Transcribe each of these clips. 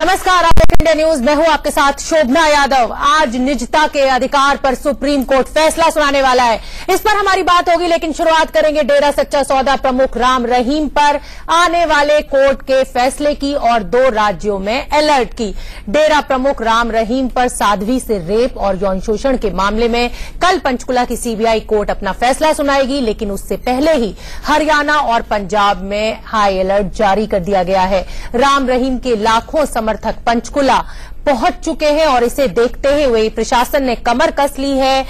नमस्कार, आप देख इंडिया न्यूज। मैं हूं आपके साथ शोभना यादव। आज निजता के अधिकार पर सुप्रीम कोर्ट फैसला सुनाने वाला है, इस पर हमारी बात होगी। लेकिन शुरुआत करेंगे डेरा सच्चा सौदा प्रमुख राम रहीम पर आने वाले कोर्ट के फैसले की और 2 राज्यों में अलर्ट की। डेरा प्रमुख राम रहीम पर साध्वी से रेप और यौन शोषण के मामले में कल पंचकुला की सीबीआई कोर्ट अपना फैसला सुनाएगी, लेकिन उससे पहले ही हरियाणा और पंजाब में हाई अलर्ट जारी कर दिया गया है। राम रहीम के लाखों समर्थक पंचकुला पहुंच चुके हैं और इसे देखते हुए प्रशासन ने कमर कस ली है।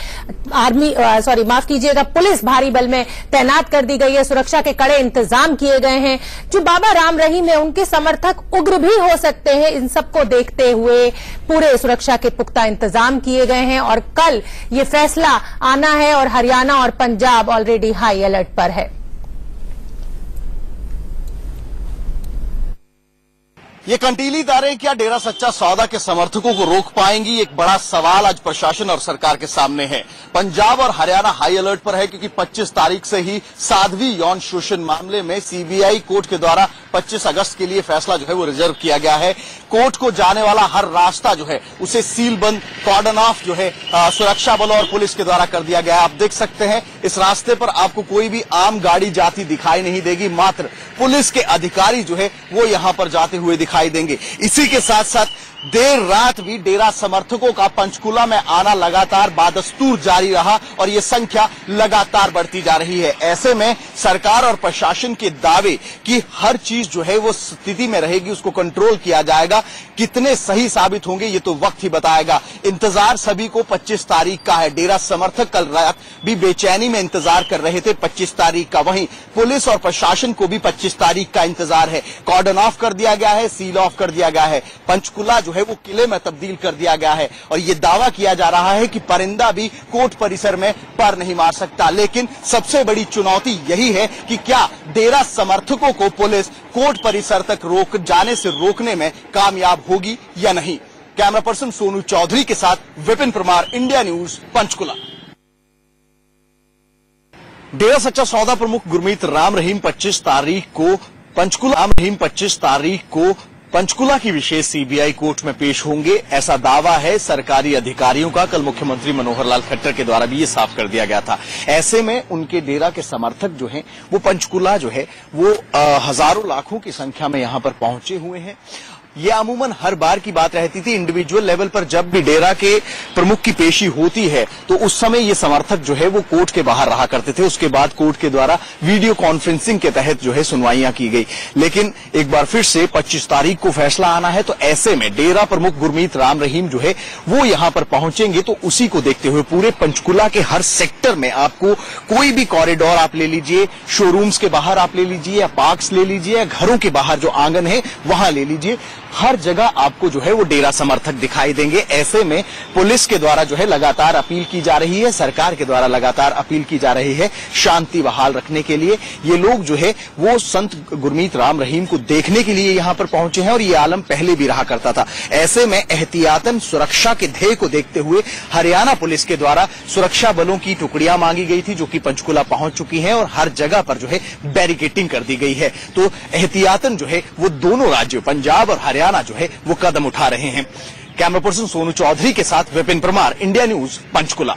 पुलिस भारी बल में तैनात कर दी गई है। सुरक्षा के कड़े इंतजाम किए गए हैं। जो बाबा राम रहीम है, उनके समर्थक उग्र भी हो सकते हैं। इन सबको देखते हुए पूरे सुरक्षा के पुख्ता इंतजाम किए गए हैं और कल ये फैसला आना है और हरियाणा और पंजाब ऑलरेडी हाई अलर्ट पर है। ये कंटीली तारें क्या डेरा सच्चा सौदा के समर्थकों को रोक पाएंगी? एक बड़ा सवाल आज प्रशासन और सरकार के सामने है। पंजाब और हरियाणा हाई अलर्ट पर है क्योंकि 25 तारीख से ही साध्वी यौन शोषण मामले में सीबीआई कोर्ट के द्वारा 25 अगस्त के लिए फैसला जो है वो रिजर्व किया गया है। कोर्ट को जाने वाला हर रास्ता जो है उसे सील बंद, कॉर्डन ऑफ जो है सुरक्षा बलों और पुलिस के द्वारा कर दिया गया है। आप देख सकते हैं इस रास्ते पर आपको कोई भी आम गाड़ी जाती दिखाई नहीं देगी, मात्र पुलिस के अधिकारी जो है वो यहां पर जाते हुए दिखाई देंगे। इसी के साथ साथ देर रात भी डेरा समर्थकों का पंचकुला में आना लगातार बादस्तूर जारी रहा और ये संख्या लगातार बढ़ती जा रही है। ऐसे में सरकार और प्रशासन के दावे कि हर चीज जो है वो स्थिति में रहेगी, उसको कंट्रोल किया जाएगा, कितने सही साबित होंगे ये तो वक्त ही बताएगा। इंतजार सभी को 25 तारीख का है। डेरा समर्थक कल रात भी बेचैनी में इंतजार कर रहे थे 25 तारीख का। वहीं पुलिस और प्रशासन को भी 25 तारीख का इंतजार है। कॉर्डन ऑफ कर दिया गया है, सील ऑफ कर दिया गया है। पंचकुला जो है वो किले में तब्दील कर दिया गया है और ये दावा किया जा रहा है कि परिंदा भी कोर्ट परिसर में पर नहीं मार सकता। लेकिन सबसे बड़ी चुनौती यही है कि क्या डेरा समर्थकों को पुलिस कोर्ट परिसर तक जाने से रोकने में कामयाब होगी या नहीं। कैमरा पर्सन सोनू चौधरी के साथ विपिन परमार, इंडिया न्यूज, पंचकुला। डेरा सच्चा सौदा प्रमुख गुरमीत राम रहीम 25 तारीख को पंचकुला की विशेष सीबीआई कोर्ट में पेश होंगे, ऐसा दावा है सरकारी अधिकारियों का। कल मुख्यमंत्री मनोहर लाल खट्टर के द्वारा भी ये साफ कर दिया गया था। ऐसे में उनके डेरा के समर्थक जो हैं वो पंचकुला जो है वो हजारों लाखों की संख्या में यहां पर पहुंचे हुए हैं। ये अमूमन हर बार की बात रहती थी। इंडिविजुअल लेवल पर जब भी डेरा के प्रमुख की पेशी होती है तो उस समय ये समर्थक जो है वो कोर्ट के बाहर रहा करते थे। उसके बाद कोर्ट के द्वारा वीडियो कॉन्फ्रेंसिंग के तहत जो है सुनवाइयां की गई। लेकिन एक बार फिर से 25 तारीख को फैसला आना है, तो ऐसे में डेरा प्रमुख गुरमीत राम रहीम जो है वो यहां पर पहुंचेंगे। तो उसी को देखते हुए पूरे पंचकुला के हर सेक्टर में आपको कोई भी कॉरिडोर आप ले लीजिए, शोरूम्स के बाहर आप ले लीजिए या पार्क्स ले लीजिए या घरों के बाहर जो आंगन है वहां ले लीजिए, हर जगह आपको जो है वो डेरा समर्थक दिखाई देंगे। ऐसे में पुलिस के द्वारा जो है लगातार अपील की जा रही है, सरकार के द्वारा लगातार अपील की जा रही है शांति बहाल रखने के लिए। ये लोग जो है वो संत गुरमीत राम रहीम को देखने के लिए यहां पर पहुंचे हैं और ये आलम पहले भी रहा करता था। ऐसे में एहतियातन सुरक्षा के ध्येय को देखते हुए हरियाणा पुलिस के द्वारा सुरक्षा बलों की टुकड़ियां मांगी गई थी, जो कि पंचकुला पहुंच चुकी हैं और हर जगह पर जो है बैरिकेडिंग कर दी गई है। तो एहतियातन जो है वो दोनों राज्यों पंजाब और हरियाणा जो है वो कदम उठा रहे हैं। कैमरा पर्सन सोनू चौधरी के साथ विपिन परमार, इंडिया न्यूज, पंचकुला।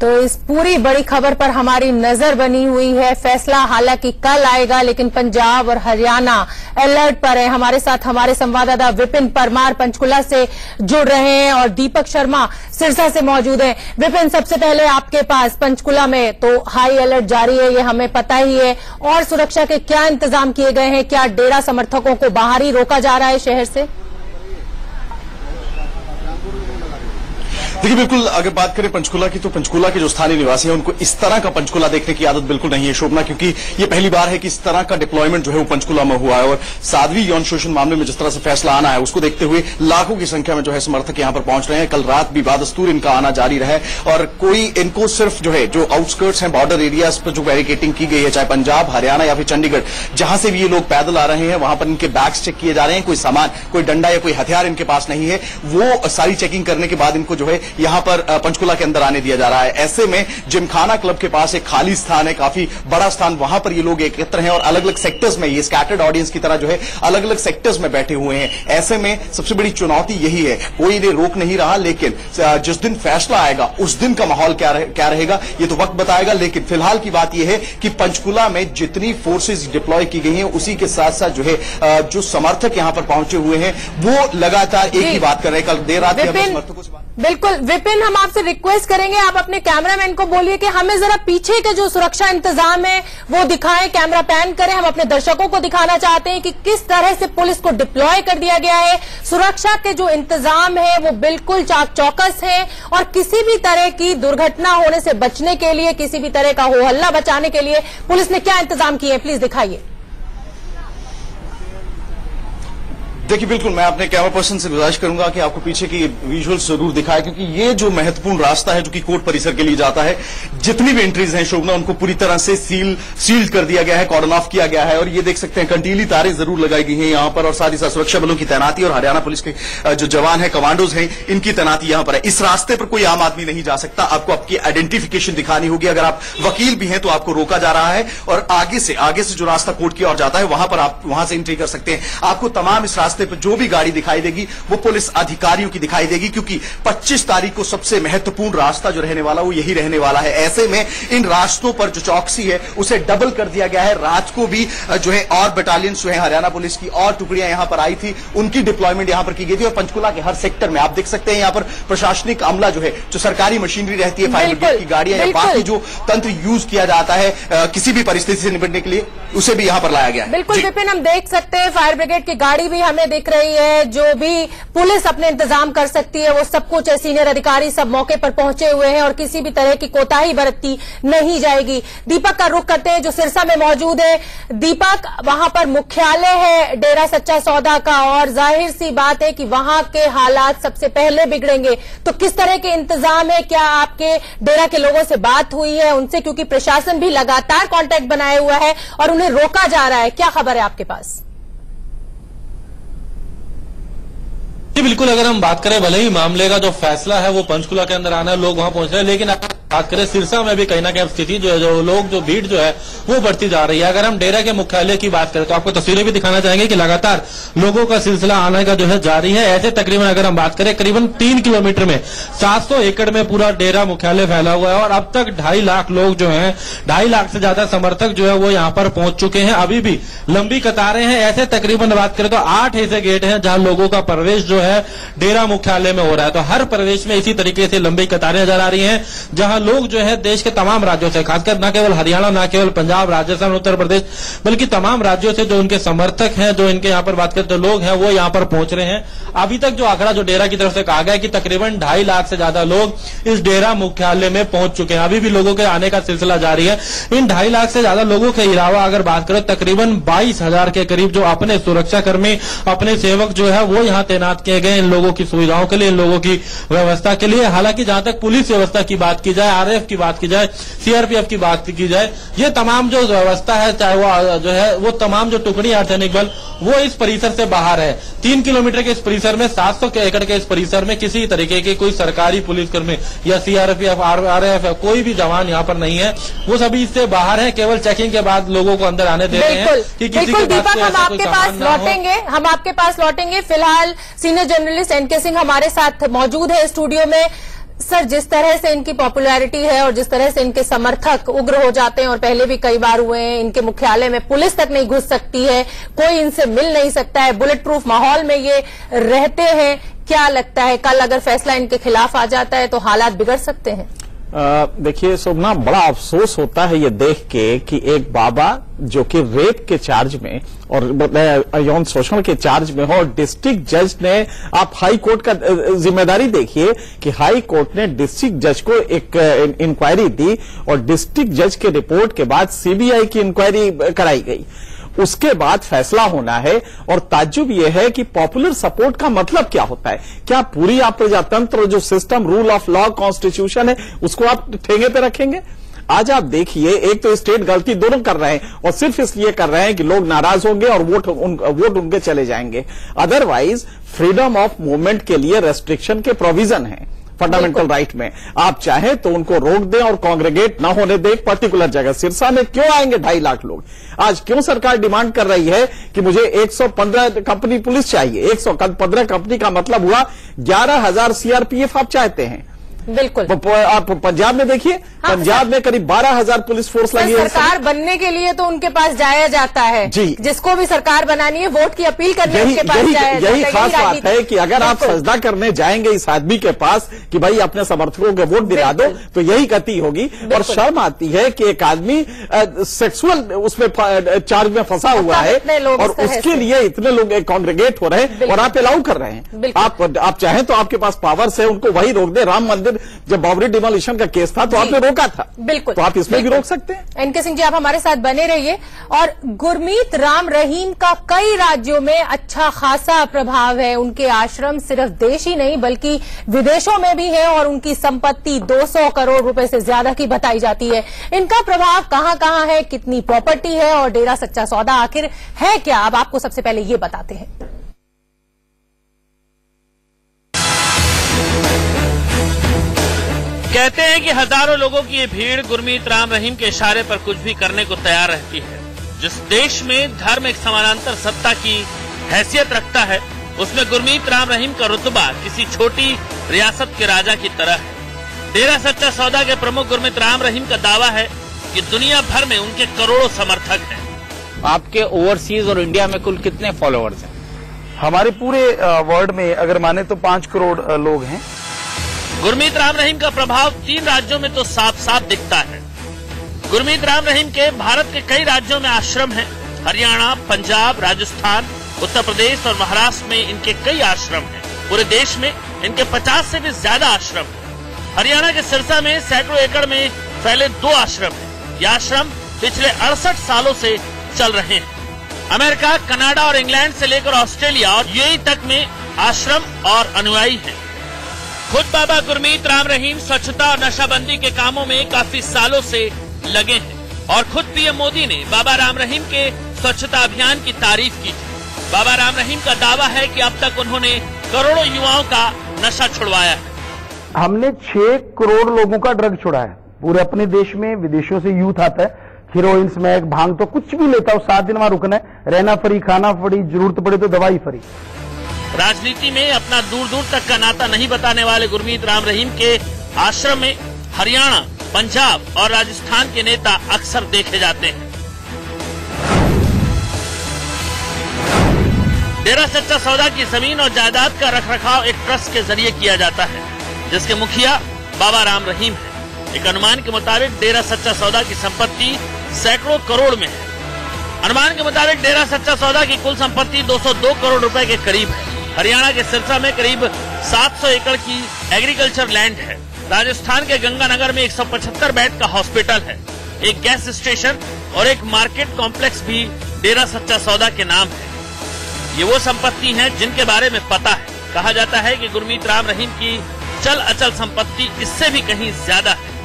तो इस पूरी बड़ी खबर पर हमारी नजर बनी हुई है। फैसला हालांकि कल आएगा, लेकिन पंजाब और हरियाणा अलर्ट पर है। हमारे साथ हमारे संवाददाता विपिन परमार पंचकुला से जुड़ रहे हैं और दीपक शर्मा सिरसा से मौजूद हैं। विपिन, सबसे पहले आपके पास पंचकुला में तो हाई अलर्ट जारी है, ये हमें पता ही है, और सुरक्षा के क्या इंतजाम किए गए हैं? क्या डेरा समर्थकों को बाहर ही रोका जा रहा है शहर से? देखिए, बिल्कुल अगर बात करें पंचकुला की, तो पंचकुला के जो स्थानीय निवासी हैं उनको इस तरह का पंचकुला देखने की आदत बिल्कुल नहीं है शोभना, क्योंकि ये पहली बार है कि इस तरह का डिप्लॉयमेंट जो है वो पंचकुला में हुआ है। और साध्वी यौन शोषण मामले में जिस तरह से फैसला आना है उसको देखते हुए लाखों की संख्या में जो है समर्थक यहां पर पहुंच रहे हैं। कल रात भी बादस्तूर इनका आना जारी रहा है और कोई इनको सिर्फ जो है जो आउटस्कर्ट्स हैं, बॉर्डर एरियाज पर जो बैरिकेडिंग की गई है, चाहे पंजाब, हरियाणा या फिर चंडीगढ़, जहां से भी ये लोग पैदल आ रहे हैं वहां पर इनके बैग्स चेक किए जा रहे हैं। कोई सामान, कोई डंडा या कोई हथियार इनके पास नहीं है। वो सारी चेकिंग करने के बाद इनको जो है यहां पर पंचकुला के अंदर आने दिया जा रहा है। ऐसे में जिमखाना क्लब के पास एक खाली स्थान है, काफी बड़ा स्थान, वहां पर ये लोग एकत्र हैं और अलग अलग सेक्टर्स में, ये स्कैटर्ड ऑडियंस की तरह जो है अलग अलग सेक्टर्स में बैठे हुए हैं। ऐसे में सबसे बड़ी चुनौती यही है, कोई इन्हें रोक नहीं रहा, लेकिन जिस दिन फैसला आएगा उस दिन का माहौल क्या रहेगा ये तो वक्त बताएगा। लेकिन फिलहाल की बात यह है कि पंचकुला में जितनी फोर्सेस डिप्लॉय की गई हैं उसी के साथ साथ जो है जो समर्थक यहां पर पहुंचे हुए हैं वो लगातार एक ही बात कर रहे हैं। कल देर रात समर्थकों से बिल्कुल विपिन, हम आपसे रिक्वेस्ट करेंगे, आप अपने कैमरामैन को बोलिए कि हमें जरा पीछे के जो सुरक्षा इंतजाम है वो दिखाएं, कैमरा पैन करें। हम अपने दर्शकों को दिखाना चाहते हैं कि किस तरह से पुलिस को डिप्लॉय कर दिया गया है। सुरक्षा के जो इंतजाम है वो बिल्कुल चाक चौकस है और किसी भी तरह की दुर्घटना होने से बचने के लिए, किसी भी तरह का हो हल्ला बचाने के लिए पुलिस ने क्या इंतजाम किए हैं, प्लीज दिखाइए। देखिए, बिल्कुल मैं अपने कैमरा पर्सन से गुजारिश करूंगा कि आपको पीछे की विजुअल्स जरूर दिखाए, क्योंकि ये जो महत्वपूर्ण रास्ता है जो कि कोर्ट परिसर के लिए जाता है, जितनी भी एंट्रीज हैं शोभना, उनको पूरी तरह से सील्ड कर दिया गया है, कॉर्डन ऑफ किया गया है। और ये देख सकते हैं कंटीली तारें जरूर लगाई गई हैं यहां पर, और साथ ही साथ सुरक्षा बलों की तैनाती और हरियाणा पुलिस के जो जवान है, कमांडोज हैं, इनकी तैनाती यहां पर है। इस रास्ते पर कोई आम आदमी नहीं जा सकता, आपको आपकी आइडेंटिफिकेशन दिखानी होगी। अगर आप वकील भी हैं तो आपको रोका जा रहा है और आगे से जो रास्ता कोर्ट की ओर जाता है वहां से एंट्री कर सकते हैं। आपको तमाम इस रास्ते पर जो भी गाड़ी दिखाई देगी वो पुलिस अधिकारियों की दिखाई देगी, क्योंकि 25 तारीख को सबसे महत्वपूर्ण रास्ता जो रहने वाला वो यही रहने वाला है। ऐसे में इन रास्तों पर जो चौकसी है उसे डबल कर दिया गया है। रात को भी जो है और बटालियन जो है हरियाणा पुलिस की और टुकड़ियां यहां पर आई थी, उनकी डिप्लॉयमेंट यहां पर की गई थी। और पंचकुला के हर सेक्टर में आप देख सकते हैं यहां पर प्रशासनिक अमला जो है, जो सरकारी मशीनरी रहती है, फायर ब्रिगेड की गाड़ियां या बाकी जो तंत्र यूज किया जाता है किसी भी परिस्थिति से निपटने के लिए, उसे भी यहां पर लाया गया है। बिल्कुल विपिन, हम देख सकते हैं फायर ब्रिगेड की गाड़ी भी हमें दिख रही है। जो भी पुलिस अपने इंतजाम कर सकती है वो सब कुछ है। सीनियर अधिकारी सब मौके पर पहुंचे हुए हैं और किसी भी तरह की कोताही बरती नहीं जाएगी। दीपक का रुख करते हैं जो सिरसा में मौजूद है। दीपक, वहां पर मुख्यालय है डेरा सच्चा सौदा का और जाहिर सी बात है कि वहां के हालात सबसे पहले बिगड़ेंगे, तो किस तरह के इंतजाम है? क्या आपके डेरा के लोगों से बात हुई है उनसे, क्योंकि प्रशासन भी लगातार कांटेक्ट बनाए हुआ है और उन्हें रोका जा रहा है, क्या खबर है आपके पास? बिल्कुल, अगर हम बात करें, भले ही मामले का जो फैसला है वो पंचकुला के अंदर आना है, लोग वहां पहुंच रहे हैं, लेकिन अगर बात करें सिरसा में भी कहीं ना कहीं स्थिति जो है, जो लोग जो भीड़ जो है वो बढ़ती जा रही है। अगर हम डेरा के मुख्यालय की बात करें तो आपको तस्वीरें भी दिखाना चाहेंगे कि लगातार लोगों का सिलसिला आने का जो है जारी है। ऐसे तकरीबन अगर हम बात करें करीबन 3 किलोमीटर में 700 एकड़ में पूरा डेरा मुख्यालय फैला हुआ है और अब तक 2.5 लाख लोग जो है, 2.5 लाख से ज्यादा समर्थक जो है वो यहाँ पर पहुंच चुके हैं। अभी भी लंबी कतारें हैं। ऐसे तकरीबन बात करें तो 8 ऐसे गेट हैं जहां लोगों का प्रवेश जो है डेरा मुख्यालय में हो रहा है। तो हर प्रवेश में इसी तरीके से लंबी कतारें नजर आ रही हैं, जहां लोग जो है देश के तमाम राज्यों से, खासकर न केवल हरियाणा, न केवल पंजाब, राजस्थान, उत्तर प्रदेश, बल्कि तमाम राज्यों से जो उनके समर्थक हैं, जो इनके यहाँ पर बात करते लोग हैं, वो यहाँ पर पहुंच रहे हैं। अभी तक जो आंकड़ा जो डेरा की तरफ से कहा गया है कि तकरीबन 2.5 लाख से ज्यादा लोग इस डेरा मुख्यालय में पहुंच चुके हैं। अभी भी लोगों के आने का सिलसिला जारी है। इन 2.5 लाख से ज्यादा लोगों के अलावा अगर बात करें तकरीबन 22,000 के करीब जो अपने सुरक्षाकर्मी, अपने सेवक जो है वो यहाँ तैनात किए गए इन लोगों की सुविधाओं के लिए, इन लोगों की व्यवस्था के लिए। हालांकि जहां तक पुलिस व्यवस्था की बात की जाए, आरएएफ की बात की जाए, सीआरपीएफ की बात की जाए, ये तमाम जो व्यवस्था है, चाहे वो जो है वो तमाम जो टुकड़ी अर्धसैनिक बल वो इस परिसर से बाहर है। 3 किलोमीटर के इस परिसर में, 700 एकड़ के इस परिसर में किसी तरीके की कोई सरकारी पुलिसकर्मी या सीआरपीएफ, आरएएफ कोई भी जवान यहाँ पर नहीं है। वो सभी इससे बाहर है, केवल चेकिंग के बाद लोगों को अंदर आने दे रहे हैं कि किसी बिल्कुल दीपक, हम आपके पास लौटेंगे। फिलहाल सीनियर जर्नलिस्ट एनके सिंह हमारे साथ मौजूद है स्टूडियो में। सर, जिस तरह से इनकी पॉपुलैरिटी है और जिस तरह से इनके समर्थक उग्र हो जाते हैं और पहले भी कई बार हुए हैं, इनके मुख्यालय में पुलिस तक नहीं घुस सकती है, कोई इनसे मिल नहीं सकता है, बुलेट प्रूफ माहौल में ये रहते हैं, क्या लगता है कल अगर फैसला इनके खिलाफ आ जाता है तो हालात बिगड़ सकते हैं? देखिए शोभना, बड़ा अफसोस होता है ये देख के कि एक बाबा जो कि रेप के चार्ज में और यौन शोषण के चार्ज में हो, और डिस्ट्रिक्ट जज ने, आप हाई कोर्ट का जिम्मेदारी देखिए कि हाई कोर्ट ने डिस्ट्रिक्ट जज को एक इंक्वायरी दी और डिस्ट्रिक्ट जज के रिपोर्ट के बाद सीबीआई की इंक्वायरी कराई गई। उसके बाद फैसला होना है। और ताज्जुब यह है कि पॉपुलर सपोर्ट का मतलब क्या होता है? क्या पूरी आप प्रजातंत्र जो system, rule of law, constitution है, उसको आप ठेंगे पे रखेंगे? आज आप देखिए, एक तो स्टेट गलती दोनों कर रहे हैं और सिर्फ इसलिए कर रहे हैं कि लोग नाराज होंगे और वोट उनके चले जाएंगे। अदरवाइज फ्रीडम ऑफ मूवमेंट के लिए रेस्ट्रिक्शन के प्रोविजन है। फंडामेंटल राइट में। आप चाहें तो उनको रोक दें और कांग्रेगेट ना होने दें एक पर्टिकुलर जगह। सिरसा में क्यों आएंगे 2.5 लाख लोग? आज क्यों सरकार डिमांड कर रही है कि मुझे 115 कंपनी पुलिस चाहिए? 115 कंपनी का मतलब हुआ 11,000 सीआरपीएफ आप चाहते हैं। बिल्कुल। आप पंजाब में देखिए, पंजाब में करीब 12,000 पुलिस फोर्स लगी है। सरकार बनने के लिए तो उनके पास जाया जाता है जी। जिसको भी सरकार बनानी है वोट की अपील करने उनके पास जाया जाता है। यही खास बात है कि अगर आप सजदा करने जाएंगे इस आदमी के पास कि भाई अपने समर्थकों के वोट दिला दो, तो यही गति होगी। और शर्म आती है कि एक आदमी सेक्सुअल उसमें चार्ज में फंसा हुआ है और उसके लिए इतने लोग कांग्रेगेट हो रहे हैं और आप अलाउ कर रहे हैं। आप चाहें तो आपके पास पावर्स है, उनको वही रोक दे। राम मंदिर जब बाबरी डिमोलिशन का केस था तो आपने रोका था, बिल्कुल, तो आप इसमें भी रोक सकते हैं। एनके सिंह जी, आप हमारे साथ बने रहिए। और गुरमीत राम रहीम का कई राज्यों में अच्छा खासा प्रभाव है। उनके आश्रम सिर्फ देश ही नहीं बल्कि विदेशों में भी है और उनकी संपत्ति 200 करोड़ रुपए से ज्यादा की बताई जाती है। इनका प्रभाव कहां कहां है, कितनी प्रॉपर्टी है और डेरा सच्चा सौदा आखिर है क्या? अब आपको सबसे पहले ये बताते हैं। कहते हैं कि हजारों लोगों की ये भीड़ गुरमीत राम रहीम के इशारे पर कुछ भी करने को तैयार रहती है। जिस देश में धर्म एक समानांतर सत्ता की हैसियत रखता है, उसमें गुरमीत राम रहीम का रुतबा किसी छोटी रियासत के राजा की तरह है। डेरा सच्चा सौदा के प्रमुख गुरमीत राम रहीम का दावा है कि दुनिया भर में उनके करोड़ों समर्थक हैं। आपके ओवरसीज और इंडिया में कुल कितने फॉलोअर्स हैं? हमारे पूरे वर्ल्ड में अगर माने तो 5 करोड़ लोग हैं। गुरमीत राम रहीम का प्रभाव 3 राज्यों में तो साफ साफ दिखता है। गुरमीत राम रहीम के भारत के कई राज्यों में आश्रम हैं। हरियाणा, पंजाब, राजस्थान, उत्तर प्रदेश और महाराष्ट्र में इनके कई आश्रम हैं। पूरे देश में इनके 50 से भी ज्यादा आश्रम हैं। हरियाणा के सिरसा में सैकड़ों एकड़ में फैले 2 आश्रम हैं। ये आश्रम पिछले 68 सालों से चल रहे हैं। अमेरिका, कनाडा और इंग्लैंड से लेकर ऑस्ट्रेलिया और यूएई तक में आश्रम और अनुयायी हैं। खुद बाबा गुरमीत राम रहीम स्वच्छता और नशाबंदी के कामों में काफी सालों से लगे हैं और खुद पीएम मोदी ने बाबा राम रहीम के स्वच्छता अभियान की तारीफ की थी। बाबा राम रहीम का दावा है कि अब तक उन्होंने करोड़ों युवाओं का नशा छुड़वाया है। हमने 6 करोड़ लोगों का ड्रग छुड़ाया है पूरे अपने देश में। विदेशों से यूथ आता है, हीरोइन, स्मैक, भांग, तो कुछ भी लेता हो 7 दिन वहां रुकना है, रहना फ्री, खाना फ्री, जरूरत पड़े तो दवाई फ्री। राजनीति में अपना दूर दूर तक का नाता नहीं बताने वाले गुरमीत राम रहीम के आश्रम में हरियाणा, पंजाब और राजस्थान के नेता अक्सर देखे जाते हैं। डेरा सच्चा सौदा की जमीन और जायदाद का रखरखाव एक ट्रस्ट के जरिए किया जाता है, जिसके मुखिया बाबा राम रहीम है। एक अनुमान के मुताबिक डेरा सच्चा सौदा की संपत्ति सैकड़ों करोड़ में है। अनुमान के मुताबिक डेरा सच्चा सौदा की कुल संपत्ति 202 करोड़ रुपए के करीब है। हरियाणा के सिरसा में करीब 700 एकड़ की एग्रीकल्चर लैंड है। राजस्थान के गंगानगर में 175 बेड का हॉस्पिटल है। एक गैस स्टेशन और एक मार्केट कॉम्प्लेक्स भी डेरा सच्चा सौदा के नाम है। ये वो संपत्ति है जिनके बारे में पता है। कहा जाता है कि गुरमीत राम रहीम की चल अचल संपत्ति इससे भी कहीं ज्यादा है।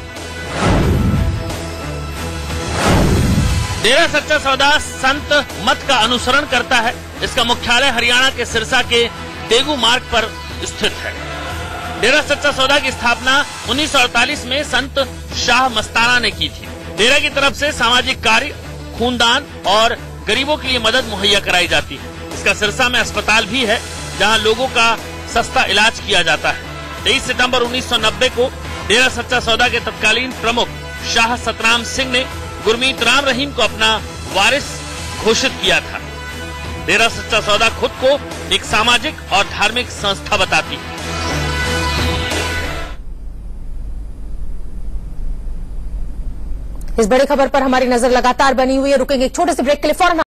डेरा सच्चा सौदा संत मत का अनुसरण करता है। इसका मुख्यालय हरियाणा के सिरसा के डेगू मार्ग पर स्थित है। डेरा सच्चा सौदा की स्थापना 1948 में संत शाह मस्ताना ने की थी। डेरा की तरफ से सामाजिक कार्य, खूनदान और गरीबों के लिए मदद मुहैया कराई जाती है। इसका सिरसा में अस्पताल भी है जहां लोगों का सस्ता इलाज किया जाता है। 23 सितंबर 1990 को डेरा सच्चा सौदा के तत्कालीन प्रमुख शाह सतराम सिंह ने गुरमीत राम रहीम को अपना वारिस घोषित किया था। डेरा सच्चा सौदा खुद को एक सामाजिक और धार्मिक संस्था बताती है। इस बड़ी खबर पर हमारी नजर लगातार बनी हुई है। रुकेंगे एक छोटे से ब्रेक के लिए, फौरन